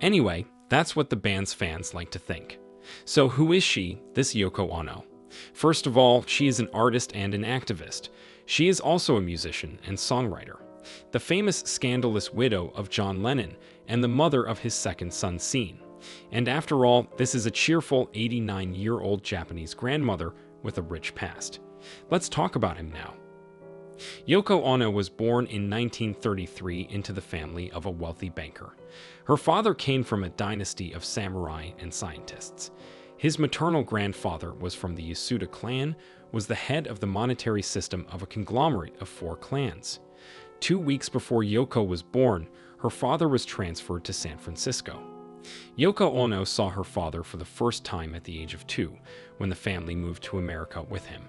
Anyway, that's what the band's fans like to think. So who is she, this Yoko Ono? First of all, she is an artist and an activist. She is also a musician and songwriter, the famous scandalous widow of John Lennon and the mother of his second son, Sean. And after all, this is a cheerful 89-year-old Japanese grandmother with a rich past. Let's talk about him now. Yoko Ono was born in 1933 into the family of a wealthy banker. Her father came from a dynasty of samurai and scientists. His maternal grandfather was from the Yasuda clan, was the head of the monetary system of a conglomerate of 4 clans. 2 weeks before Yoko was born, her father was transferred to San Francisco. Yoko Ono saw her father for the first time at the age of 2, when the family moved to America with him.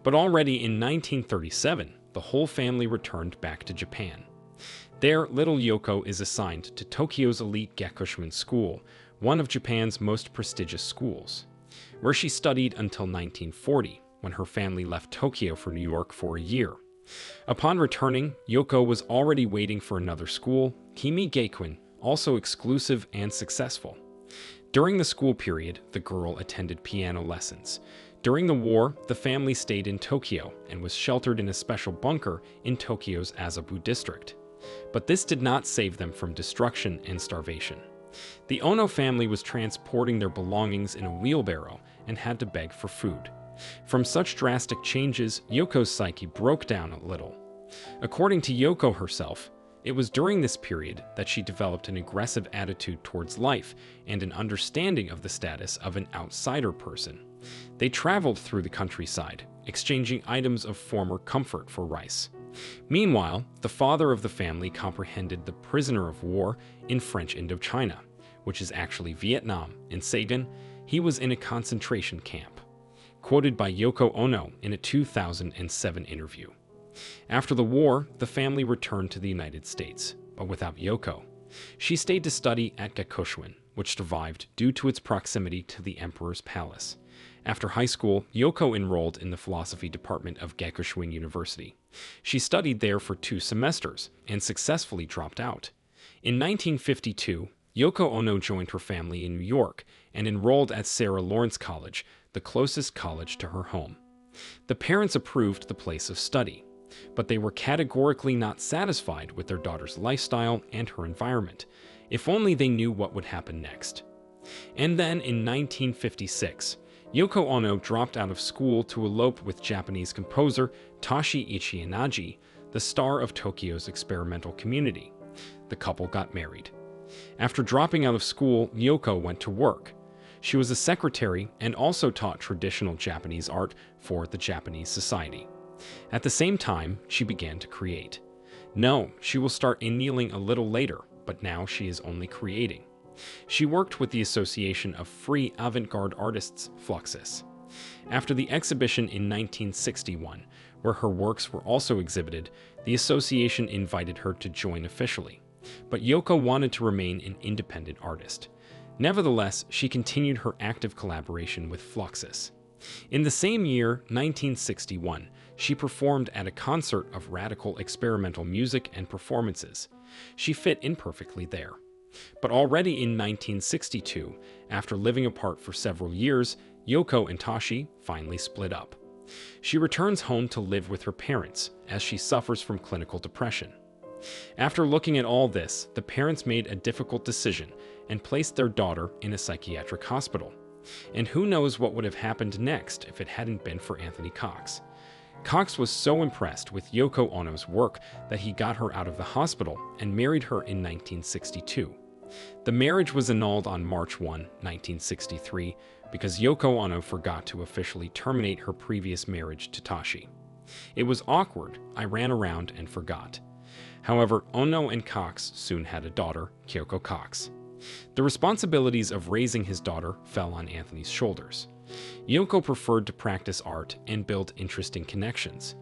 But already in 1937, the whole family returned back to Japan. There, little Yoko is assigned to Tokyo's elite Gakushuin School, one of Japan's most prestigious schools, where she studied until 1940, when her family left Tokyo for New York for a year. Upon returning, Yoko was already waiting for another school, Kimi Gakuin, also exclusive and successful. During the school period, the girl attended piano lessons. During the war, the family stayed in Tokyo and was sheltered in a special bunker in Tokyo's Azabu district. But this did not save them from destruction and starvation. The Ono family was transporting their belongings in a wheelbarrow and had to beg for food. From such drastic changes, Yoko's psyche broke down a little. According to Yoko herself, it was during this period that she developed an aggressive attitude towards life and an understanding of the status of an outsider person. They traveled through the countryside, exchanging items of former comfort for rice. Meanwhile, the father of the family comprehended the prisoner of war in French Indochina, which is actually Vietnam. In Saigon, he was in a concentration camp. Quoted by Yoko Ono in a 2007 interview. After the war, the family returned to the United States, but without Yoko. She stayed to study at Gakushuin, which survived due to its proximity to the Emperor's Palace. After high school, Yoko enrolled in the philosophy department of Gakushuin University. She studied there for 2 semesters and successfully dropped out. In 1952, Yoko Ono joined her family in New York and enrolled at Sarah Lawrence College, the closest college to her home. The parents approved the place of study, but they were categorically not satisfied with their daughter's lifestyle and her environment. If only they knew what would happen next. And then in 1956, Yoko Ono dropped out of school to elope with Japanese composer Tashi Ichiyanagi, the star of Tokyo's experimental community. The couple got married. After dropping out of school, Yoko went to work. She was a secretary and also taught traditional Japanese art for the Japanese Society. At the same time, she began to create. No, she will start annealing a little later, but now she is only creating. She worked with the Association of Free Avant-Garde Artists, Fluxus. After the exhibition in 1961, where her works were also exhibited, the association invited her to join officially. But Yoko wanted to remain an independent artist. Nevertheless, she continued her active collaboration with Fluxus. In the same year, 1961, she performed at a concert of radical experimental music and performances. She fit in perfectly there. But already in 1962, after living apart for several years, Yoko and Tashi finally split up. She returns home to live with her parents, as she suffers from clinical depression. After looking at all this, the parents made a difficult decision and placed their daughter in a psychiatric hospital. And who knows what would have happened next if it hadn't been for Anthony Cox. Cox was so impressed with Yoko Ono's work that he got her out of the hospital and married her in 1962. The marriage was annulled on March 1, 1963, because Yoko Ono forgot to officially terminate her previous marriage to Tashi. It was awkward. I ran around and forgot. However, Ono and Cox soon had a daughter, Kyoko Cox. The responsibilities of raising his daughter fell on Anthony's shoulders. Yoko preferred to practice art and build interesting connections.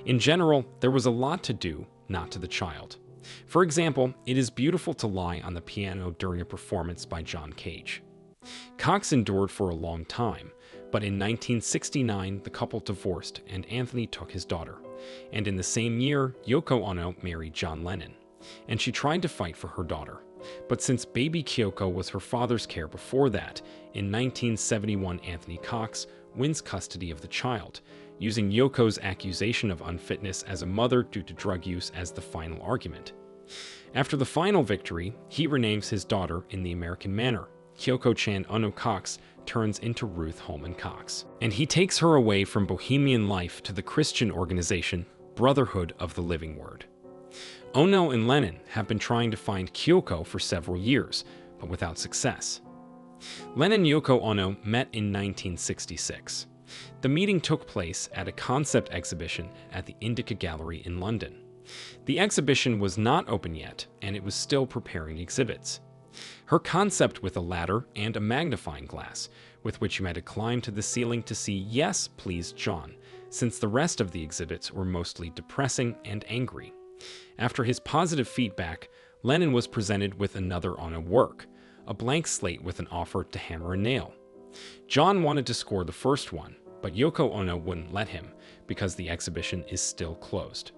In general, there was a lot to do, not to the child. For example, it is beautiful to lie on the piano during a performance by John Cage. Cox endured for a long time, but in 1969 the couple divorced and Anthony took his daughter. And in the same year, Yoko Ono married John Lennon. And she tried to fight for her daughter. But since baby Kyoko was her father's care before that, in 1971 Anthony Cox wins custody of the child, using Yoko's accusation of unfitness as a mother due to drug use as the final argument. After the final victory, he renames his daughter in the American manner. Kyoko-chan Ono Cox turns into Ruth Holman Cox, and he takes her away from bohemian life to the Christian organization Brotherhood of the Living Word. Ono and Lennon have been trying to find Kyoko for several years, but without success. Lennon and Yoko Ono met in 1966. The meeting took place at a concept exhibition at the Indica Gallery in London. The exhibition was not open yet, and it was still preparing exhibits. Her concept with a ladder and a magnifying glass, with which you had to climb to the ceiling to see, yes, pleased John, since the rest of the exhibits were mostly depressing and angry. After his positive feedback, Lennon was presented with another Ono work, a blank slate with an offer to hammer a nail. John wanted to score the first one, but Yoko Ono wouldn't let him because the exhibition is still closed.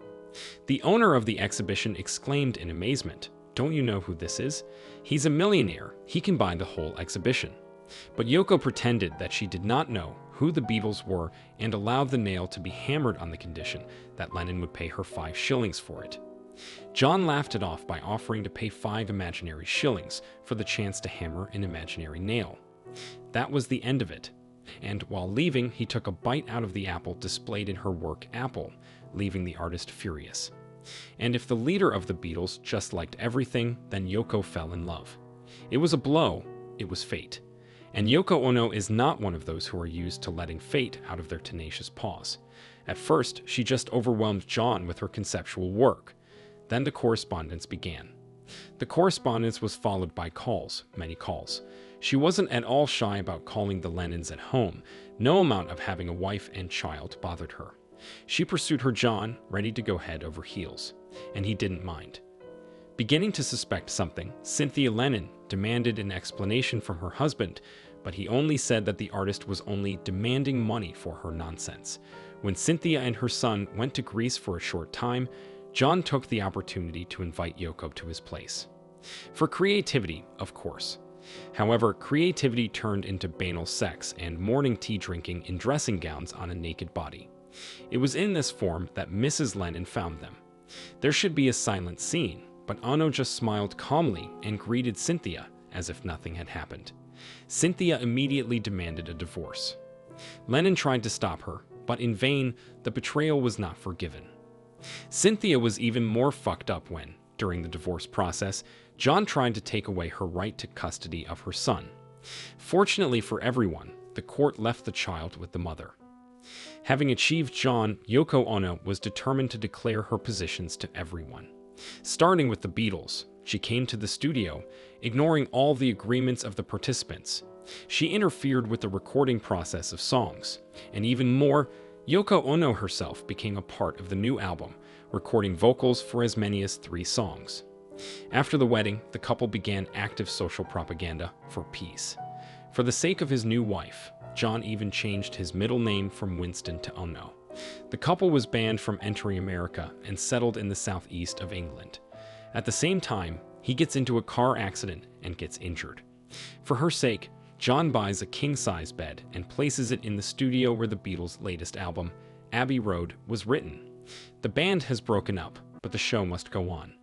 The owner of the exhibition exclaimed in amazement, "Don't you know who this is? He's a millionaire. He can buy the whole exhibition." But Yoko pretended that she did not know who the Beatles were and allowed the nail to be hammered on the condition that Lennon would pay her 5 shillings for it. John laughed it off by offering to pay 5 imaginary shillings for the chance to hammer an imaginary nail. That was the end of it, and while leaving, he took a bite out of the apple displayed in her work Apple, leaving the artist furious. And if the leader of the Beatles just liked everything, then Yoko fell in love. It was a blow, it was fate. And Yoko Ono is not one of those who are used to letting fate out of their tenacious paws. At first, she just overwhelmed John with her conceptual work. Then the correspondence began. The correspondence was followed by calls, many calls. She wasn't at all shy about calling the Lennons at home. No amount of having a wife and child bothered her. She pursued her John, ready to go head over heels, and he didn't mind. Beginning to suspect something, Cynthia Lennon demanded an explanation from her husband, but he only said that the artist was only demanding money for her nonsense. When Cynthia and her son went to Greece for a short time, John took the opportunity to invite Yoko to his place. For creativity, of course. However, creativity turned into banal sex and morning tea drinking in dressing gowns on a naked body. It was in this form that Mrs. Lennon found them. There should be a silent scene, but Ono just smiled calmly and greeted Cynthia as if nothing had happened. Cynthia immediately demanded a divorce. Lennon tried to stop her, but in vain. The betrayal was not forgiven. Cynthia was even more fucked up when, during the divorce process, John tried to take away her right to custody of her son. Fortunately for everyone, the court left the child with the mother. Having achieved John, Yoko Ono was determined to declare her positions to everyone. Starting with the Beatles, she came to the studio, ignoring all the agreements of the participants. She interfered with the recording process of songs, and even more, Yoko Ono herself became a part of the new album, recording vocals for as many as 3 songs. After the wedding, the couple began active social propaganda for peace. For the sake of his new wife, John even changed his middle name from Winston to Ono. The couple was banned from entering America and settled in the southeast of England. At the same time, he gets into a car accident and gets injured. For her sake, John buys a king-size bed and places it in the studio where the Beatles' latest album, Abbey Road, was written. The band has broken up, but the show must go on.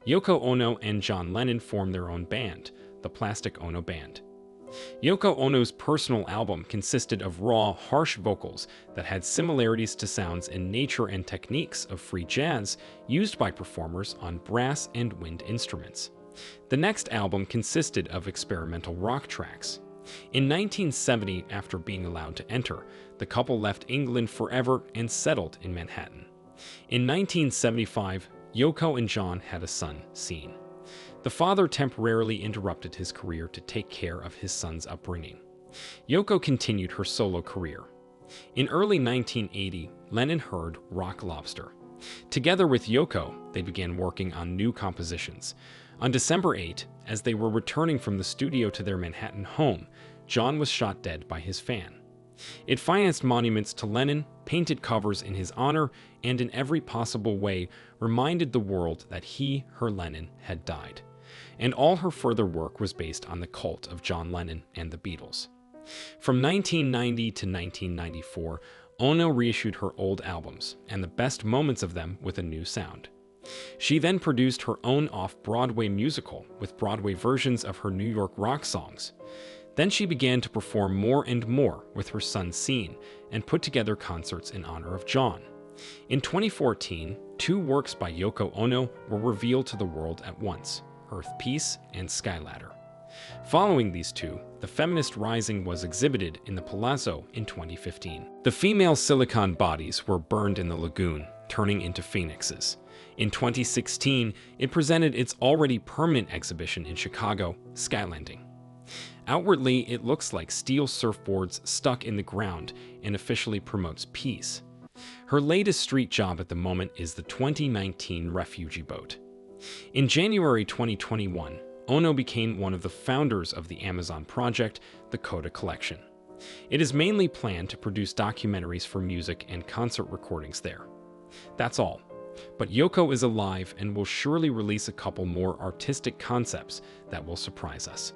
Yoko Ono and John Lennon formed their own band, the Plastic Ono Band. Yoko Ono's personal album consisted of raw, harsh vocals that had similarities to sounds in nature and techniques of free jazz used by performers on brass and wind instruments. The next album consisted of experimental rock tracks. In 1970, after being allowed to enter, the couple left England forever and settled in Manhattan. In 1975, Yoko and John had a son, Sean. The father temporarily interrupted his career to take care of his son's upbringing. Yoko continued her solo career. In early 1980, Lennon heard Rock Lobster. Together with Yoko, they began working on new compositions. On December 8, as they were returning from the studio to their Manhattan home, John was shot dead by his fan. It financed monuments to Lennon, painted covers in his honor, and in every possible way reminded the world that he, her Lennon, had died. and all her further work was based on the cult of John Lennon and the Beatles. From 1990 to 1994, Ono reissued her old albums, and the best moments of them with a new sound. She then produced her own off-Broadway musical with Broadway versions of her New York rock songs. Then she began to perform more and more with her son Sean and put together concerts in honor of John. In 2014, two works by Yoko Ono were revealed to the world at once, Earth Peace and Skyladder. Following these two, the feminist rising was exhibited in the Palazzo in 2015. The female silicon bodies were burned in the lagoon, turning into phoenixes. In 2016, it presented its already permanent exhibition in Chicago, Skylanding. Outwardly, it looks like steel surfboards stuck in the ground and officially promotes peace. Her latest street job at the moment is the 2019 refugee boat. In January 2021, Ono became one of the founders of the Amazon project, the Coda Collection. It is mainly planned to produce documentaries for music and concert recordings there. That's all. But Yoko is alive and will surely release a couple more artistic concepts that will surprise us.